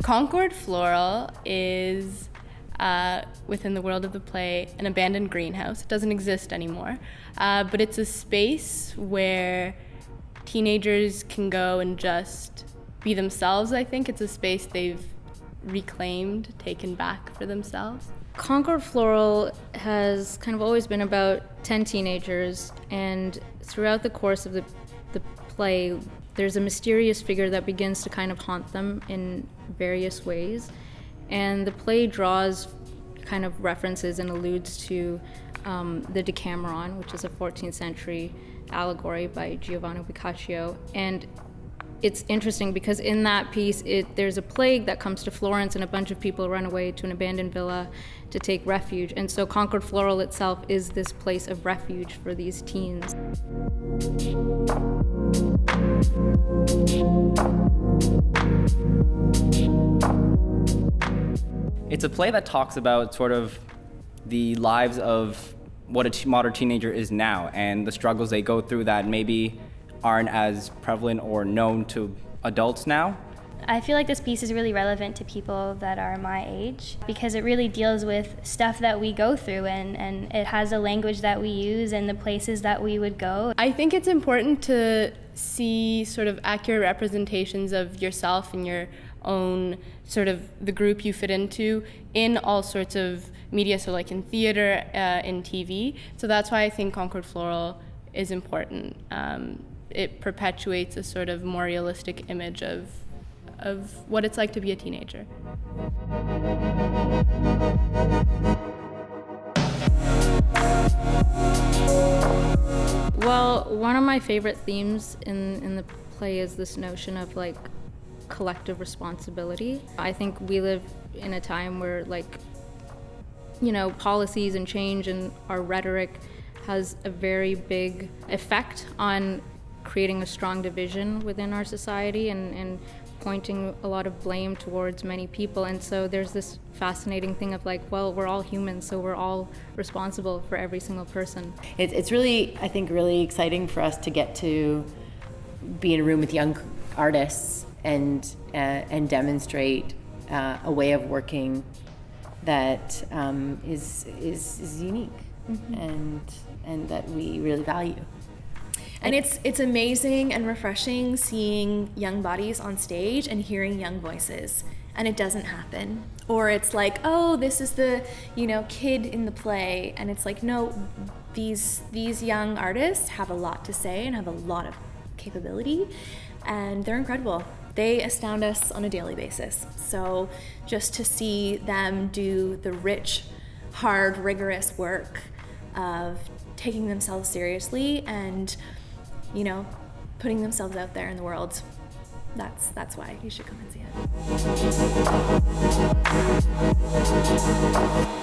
Concord Floral is, within the world of the play, an abandoned greenhouse. It doesn't exist anymore, but it's a space where teenagers can go and just be themselves. I think it's a space they've reclaimed, taken back for themselves. Concord Floral has kind of always been about 10 teenagers, and throughout the course of the play, there's a mysterious figure that begins to kind of haunt them in various ways. And the play draws kind of references and alludes to the Decameron, which is a 14th century allegory by Giovanni Boccaccio. And it's interesting because in that piece, there's a plague that comes to Florence and a bunch of people run away to an abandoned villa to take refuge. And so Concord Floral itself is this place of refuge for these teens. It's a play that talks about sort of the lives of what a modern teenager is now and the struggles they go through that maybe aren't as prevalent or known to adults now. I feel like this piece is really relevant to people that are my age because it really deals with stuff that we go through and it has a language that we use and the places that we would go. I think it's important to see sort of accurate representations of yourself and your own sort of the group you fit into in all sorts of media, so like in theater, in TV. So that's why I think Concord Floral is important. It perpetuates a sort of more realistic image of what it's like to be a teenager. Well, one of my favorite themes in the play is this notion of like collective responsibility. I think we live in a time where policies and change and our rhetoric has a very big effect on creating a strong division within our society and pointing a lot of blame towards many people. And so there's this fascinating thing of we're all humans, so we're all responsible for every single person. It's really, I think, really exciting for us to get to be in a room with young artists and demonstrate a way of working that is unique and that we really value. And it's amazing and refreshing seeing young bodies on stage and hearing young voices, and it doesn't happen. Or it's like, oh, this is the kid in the play, and it's like, no, these young artists have a lot to say and have a lot of capability, and they're incredible. They astound us on a daily basis. So just to see them do the rich, hard, rigorous work of taking themselves seriously and putting themselves out there in the world, that's why you should come and see it.